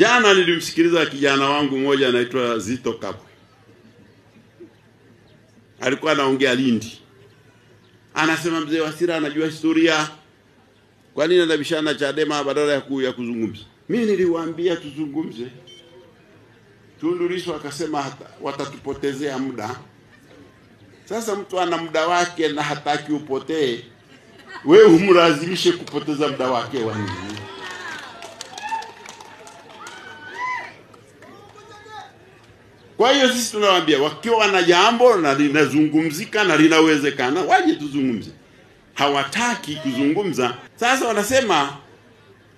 Jana nilimsikiliza kijana wangu mmoja anaitwa Zito Kabwe. Alikuwa anaongea Lindi. Anasema mzee Wasira anajua historia. Kwa nini anabishana Chadema badala ya kuzungumza? Mimi niliwaambia tuzungumze. Tundu Lissu akasema watatupotezea muda. Sasa mtu ana muda wake na hataki upotee. Wewe umlazimishe kupoteza muda wake wa nini? Kwa hiyo sisi tunawaambia wakiwa wana jambo na linazungumzika na linawezekana waje tuzungumze. Hawataki kuzungumza. Sasa wanasema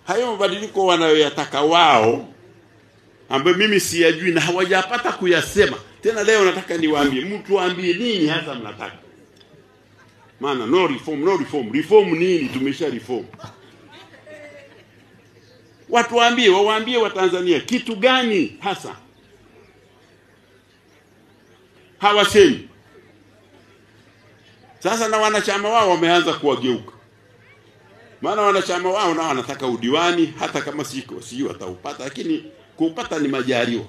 hayo mabadiliko wanayoyataka wao ambayo mimi siyajui na hawajapata kuyasema. Tena leo nataka niwaambie, mtu waambie nini hasa mnataka. Maana no reform. Reform nini? Tumesha reform. Watu waambie wa Tanzania kitu gani hasa? Hawasemi. Sasa na wanachama wao wameanza kuwageuka. Maana wanachama wao nao wanataka udiwani, hata kama sio wataupata, lakini kuupata ni majaliwa.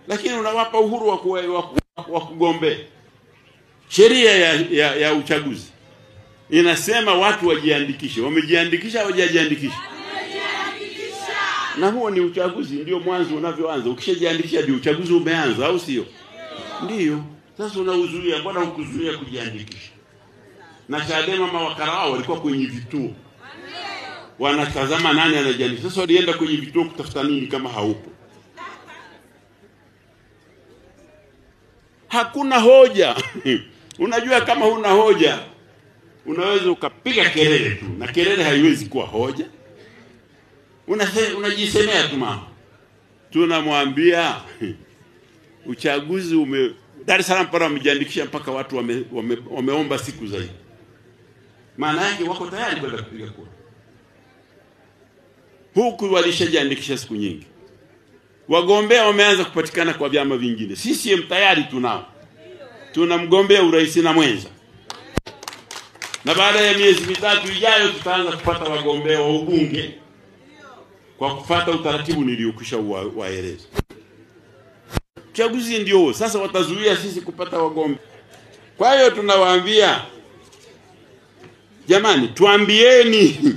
Lakini unawapa uhuru wa kugombea. Sheria ya uchaguzi inasema watu wajiandikishe. Wamejiandikisha au hawajajiandikisha? Wamejiandikisha. Na huo ni uchaguzi, ndio mwanzo unavyoanza. Ukishajiandikisha ndio uchaguzi umeanza, au sio? Ndio. Sasa unauzuia, mbona hukuzuia kujiandikisha? Na Chadema mawakala wao walikuwa kwenye vituo. Wanatazama nani anajiandikisha. Sasa walienda kwenye vituo kutafuta nini kama haupo? Hakuna hoja. Unajua kama huna hoja, unaweza ukapiga kelele tu. Na kelele haiwezi kuwa hoja. Unajisemea tu mama. Tunamwambia uchaguzi Dar es Salaam para wamejiandikisha mpaka watu wameomba siku zaidi. Maana yake wako tayari kwenda kupiga kura. Huku walishajiandikisha siku nyingi. Wagombea wameanza kupatikana kwa vyama vingine. CCM tayari tunao. Tuna mgombea urais na mwenza. Na baada ya miezi mitatu ijayo tutaanza kupata wagombea wa ubunge kwa kufuata utaratibu niliokwisha waeleza. Uchaguzi ndio sasa watazuia sisi kupata wagombea. Kwa hiyo tunawaambia jamani, tuambieni.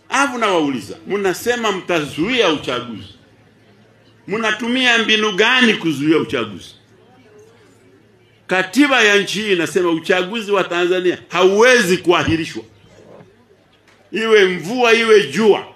Alafu nawauliza, mnasema mtazuia uchaguzi. Mnatumia mbinu gani kuzuia uchaguzi? Katiba ya nchi hii inasema uchaguzi wa Tanzania hauwezi kuahirishwa. Iwe mvua iwe jua.